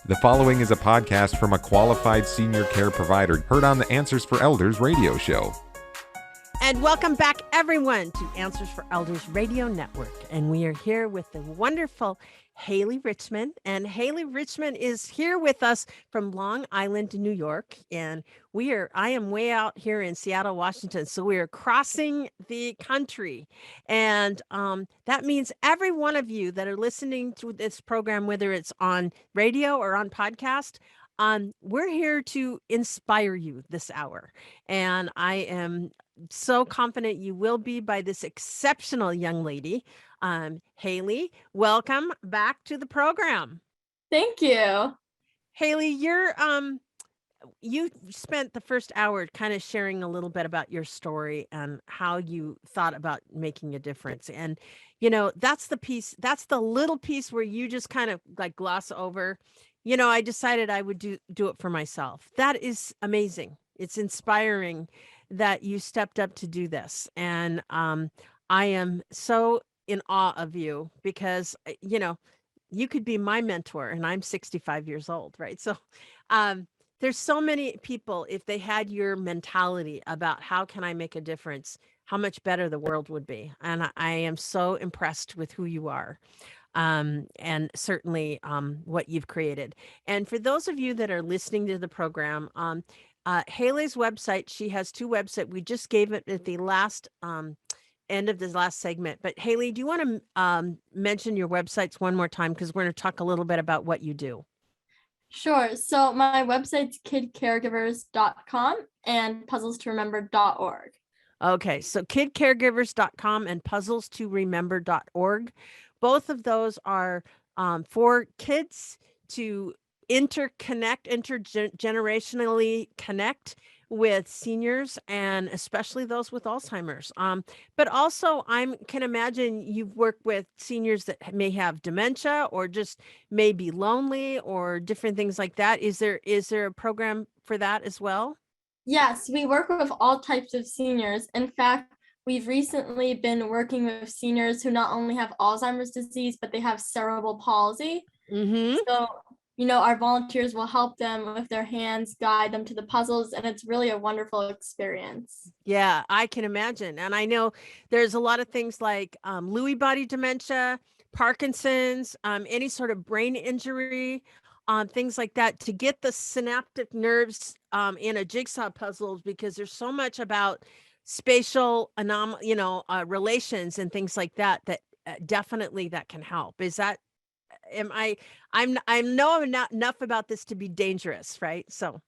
The following is a podcast from a qualified senior care provider heard on the Answers for Elders radio show. And welcome back, everyone, to Answers for Elders Radio Network. And we are here with the wonderful Hailey Richman. And Hailey Richman is here with us from Long Island, New York. And I am way out here in Seattle, Washington. So we are crossing the country. And that means every one of you that are listening to this program, whether it's on radio or on podcast, we're here to inspire you this hour. And I am so confident you will be by this exceptional young lady. Hailey, welcome back to the program. Thank you. Hailey, you spent the first hour kind of sharing a little bit about your story and how you thought about making a difference. And, that's the little piece where you just kind of like gloss over. I decided I would do it for myself. That is amazing. It's inspiring that you stepped up to do this. And I am so in awe of you because, you could be my mentor and I'm 65 years old, right? So there's so many people, if they had your mentality about how can I make a difference, how much better the world would be. And I am so impressed with who you are. And certainly what you've created. And for those of you that are listening to the program, Hailey's website, she has two websites. We just gave it at the last end of this last segment. But Hailey, do you want to mention your websites one more time? Because we're going to talk a little bit about what you do. Sure. So my website's kidcaregivers.com and puzzlestoremember.org. Okay. So kidcaregivers.com and puzzlestoremember.org. Both of those are for kids to intergenerationally connect with seniors and especially those with Alzheimer's. But also I can imagine you've worked with seniors that may have dementia or just may be lonely or different things like that. Is there a program for that as well? Yes, we work with all types of seniors. In fact, we've recently been working with seniors who not only have Alzheimer's disease, but they have cerebral palsy. Mm-hmm. So, our volunteers will help them with their hands, guide them to the puzzles, and it's really a wonderful experience. Yeah, I can imagine. And I know there's a lot of things like Lewy body dementia, Parkinson's, any sort of brain injury, things like that, to get the synaptic nerves in a jigsaw puzzle, because there's so much about spatial relations and things like that definitely that can help. Is that I know not enough about this to be dangerous, right? So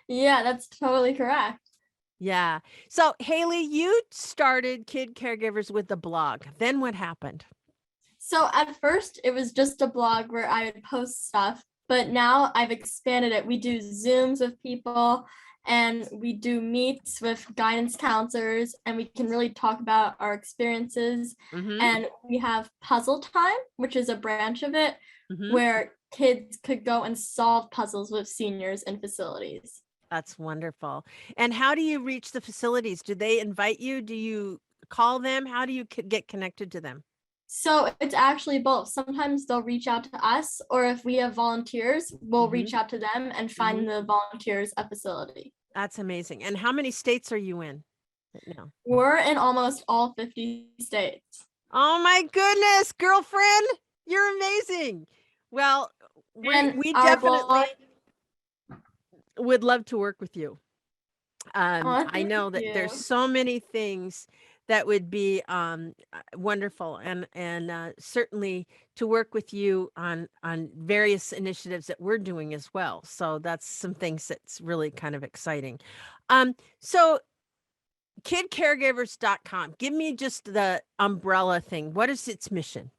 yeah, that's totally correct. Yeah. So Hailey, you started Kid Caregivers with the blog. Then what happened? So at first it was just a blog where I would post stuff, but now I've expanded it. We do Zooms with people and we do meets with guidance counselors, and we can really talk about our experiences. Mm-hmm. And we have Puzzle Time, which is a branch of it, Mm-hmm. where kids could go and solve puzzles with seniors in facilities. That's wonderful. And how do you reach the facilities? Do they invite you? Do you call them? How do you get connected to them? So it's actually both. Sometimes they'll reach out to us, or if we have volunteers, we'll reach out to them and find the volunteers a facility. That's amazing. And how many states are you in right now? We're in almost all 50 states. Oh my goodness, girlfriend, you're amazing. Well, we definitely would love to work with you. I know that there's so many things that would be wonderful, and certainly to work with you on various initiatives that we're doing as well. So that's some things that's really kind of exciting. So kidcaregivers.com, give me just the umbrella thing. What is its mission?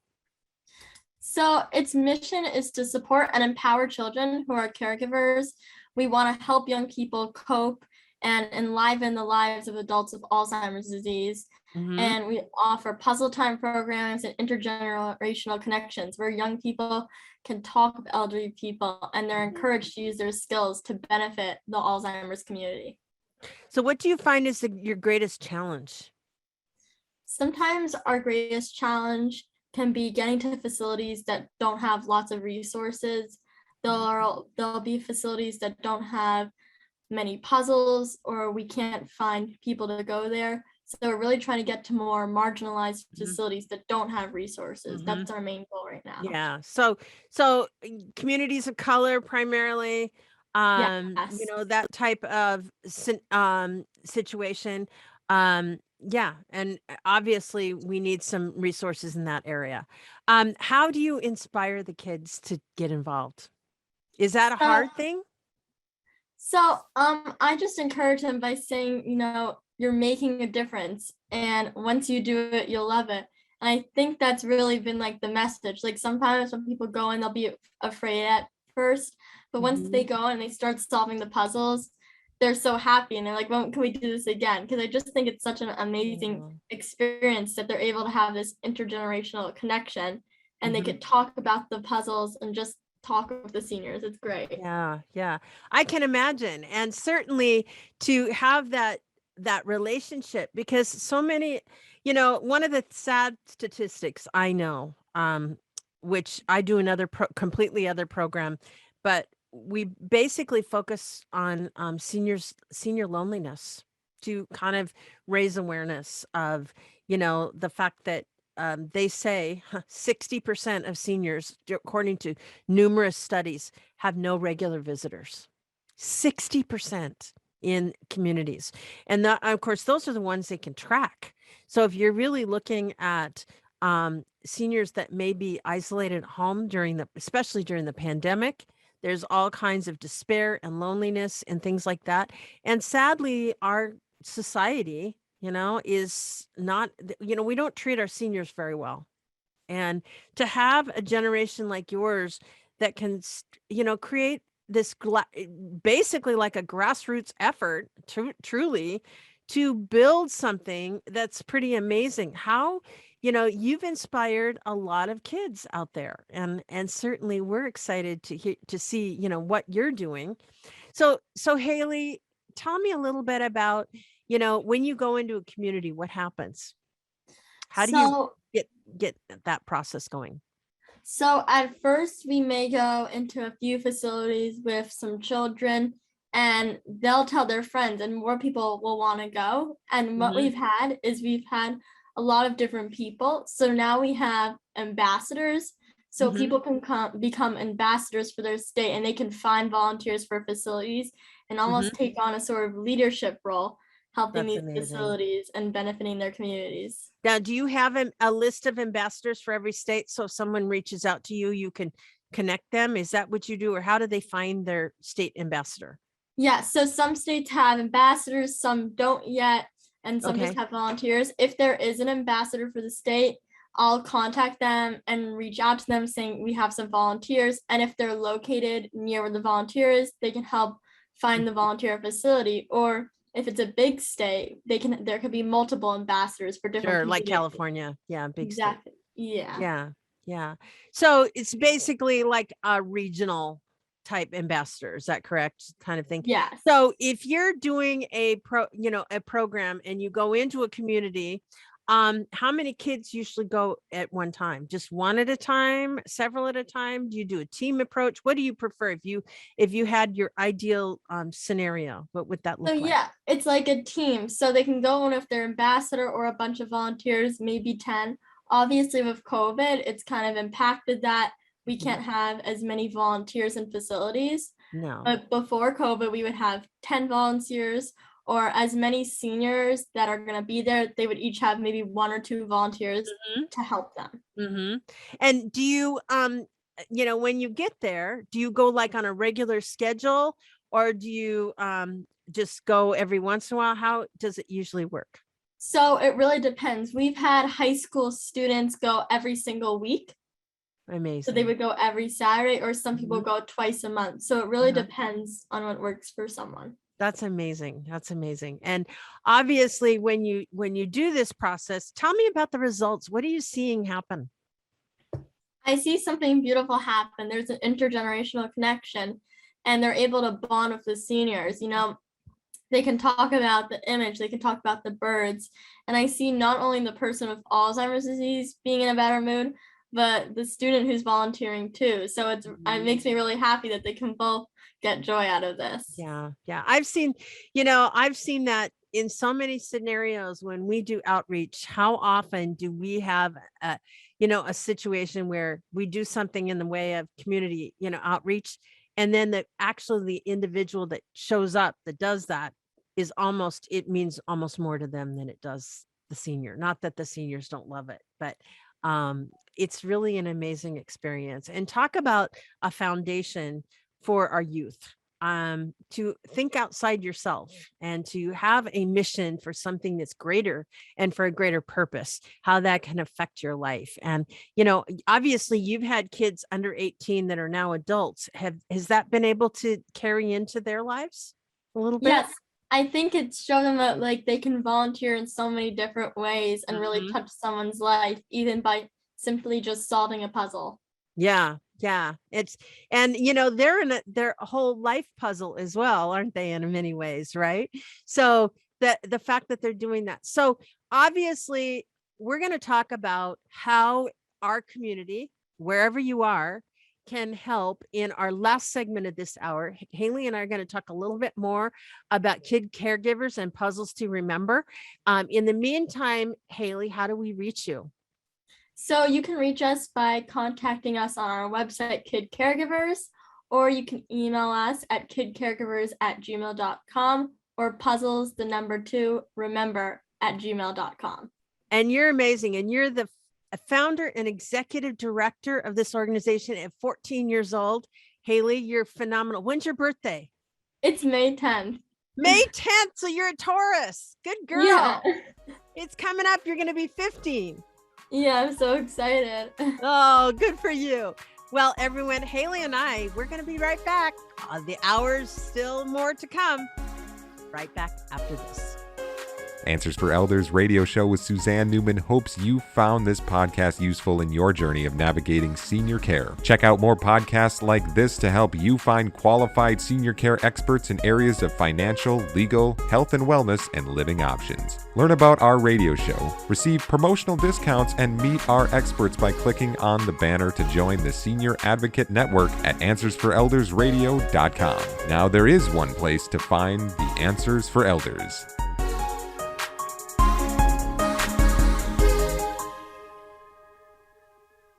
So its mission is to support and empower children who are caregivers. We want to help young people cope and enliven the lives of adults with Alzheimer's disease. Mm-hmm. And we offer puzzle time programs and intergenerational connections where young people can talk with elderly people, and they're encouraged to use their skills to benefit the Alzheimer's community. So what do you find is your greatest challenge? Sometimes our greatest challenge can be getting to facilities that don't have lots of resources. There'll be facilities that don't have many puzzles, or we can't find people to go there. So we're really trying to get to more marginalized facilities that don't have resources. That's our main goal right now. Yeah. So communities of color primarily, Yes. that type of situation. Yeah. And obviously we need some resources in that area. How do you inspire the kids to get involved? Is that a hard thing? So I just encourage them by saying, you're making a difference, and once you do it, you'll love it. And I think that's really been like the message. Like sometimes when people go in, they'll be afraid at first, but once they go and they start solving the puzzles, they're so happy and they're like, when can we do this again? Because I just think it's such an amazing experience that they're able to have this intergenerational connection, and they could talk about the puzzles and just talk with the seniors. It's great. Yeah. I can imagine. And certainly to have that relationship, because so many, one of the sad statistics I know, which I do another completely other program, but we basically focus on senior loneliness to kind of raise awareness of, the fact that they say 60% of seniors, according to numerous studies, have no regular visitors. 60% in communities. And that, of course, those are the ones they can track. So if you're really looking at seniors that may be isolated at home especially during the pandemic, there's all kinds of despair and loneliness and things like that. And sadly, our society, is not, we don't treat our seniors very well. And to have a generation like yours that can, create this basically like a grassroots effort truly to build something that's pretty amazing. How, you've inspired a lot of kids out there, and certainly we're excited to see, what you're doing. So Hailey, tell me a little bit about, when you go into a community, what happens? How do you get that process going? So at first we may go into a few facilities with some children, and they'll tell their friends and more people will want to go. And what we've had a lot of different people. So now we have ambassadors. So people can become ambassadors for their state, and they can find volunteers for facilities and almost take on a sort of leadership role, helping these facilities and benefiting their communities. Now, do you have a list of ambassadors for every state? So if someone reaches out to you, you can connect them. Is that what you do? Or how do they find their state ambassador? Yeah, so some states have ambassadors, some don't yet, and some just have volunteers. If there is an ambassador for the state, I'll contact them and reach out to them saying we have some volunteers. And if they're located near where the volunteer is, they can help find the volunteer facility. Or if it's a big state, there could be multiple ambassadors for different. Sure, like California. Yeah, big exactly. State. Yeah. So it's basically like a regional type ambassador. Is that correct? Kind of thing. Yeah. So if you're doing a program and you go into a community, how many kids usually go at one time? Just one at a time, several at a time? Do you do a team approach? What do you prefer if you had your ideal scenario? What would that look like? Yeah, it's like a team. So they can go in with their ambassador or a bunch of volunteers, maybe 10. Obviously with COVID, it's kind of impacted that we can't have as many volunteers in facilities. No. But before COVID, we would have 10 volunteers, or as many seniors that are going to be there. They would each have maybe 1 or 2 volunteers to help them. And do you, when you get there, do you go like on a regular schedule, or do you just go every once in a while? How does it usually work? So it really depends. We've had high school students go every single week. Amazing. So they would go every Saturday, or some people go twice a month. So it really depends on what works for someone. That's amazing. That's amazing. And obviously when you do this process, tell me about the results. What are you seeing happen? I see something beautiful happen. There's an intergenerational connection, and they're able to bond with the seniors. They can talk about the image, they can talk about the birds. And I see not only the person with Alzheimer's disease being in a better mood, but the student who's volunteering too. So it makes me really happy that they can both get joy out of this. Yeah. I've seen that in so many scenarios when we do outreach. How often do we have a situation where we do something in the way of community, outreach, and then the individual that shows up that does that it means almost more to them than it does the senior. Not that the seniors don't love it, but it's really an amazing experience. And talk about a foundation for our youth, to think outside yourself and to have a mission for something that's greater and for a greater purpose, how that can affect your life. And, obviously you've had kids under 18 that are now adults. Has that been able to carry into their lives a little bit? Yes. I think it's shown them that like they can volunteer in so many different ways and really touch someone's life, even by simply just solving a puzzle. Yeah. They're in their whole life puzzle as well, aren't they, in many ways, right? So the fact that they're doing that. So obviously we're going to talk about how our community, wherever you are, can help in our last segment of this hour. Hailey and I are going to talk a little bit more about Kid Caregivers and puzzles to remember. In the meantime, Hailey, how do we reach you? So you can reach us by contacting us on our website, Kid Caregivers, or you can email us at kidcaregivers@gmail.com or puzzles2remember@gmail.com. And you're amazing. And you're the founder and executive director of this organization at 14 years old. Hailey, you're phenomenal. When's your birthday? It's May 10th. May 10th. So you're a Taurus. Good girl. Yeah. It's coming up. You're going to be 15. Yeah, I'm so excited. Oh, good for you. Well, everyone, Hailey and we're going to be right back. The hour's still more to come. Right back after this. Answers for Elders radio show with Suzanne Newman hopes you found this podcast useful in your journey of navigating senior care. Check out more podcasts like this to help you find qualified senior care experts in areas of financial, legal, health and wellness, and living options. Learn about our radio show, receive promotional discounts, and meet our experts by clicking on the banner to join the Senior Advocate Network at AnswersForEldersRadio.com. Now there is one place to find the Answers for Elders.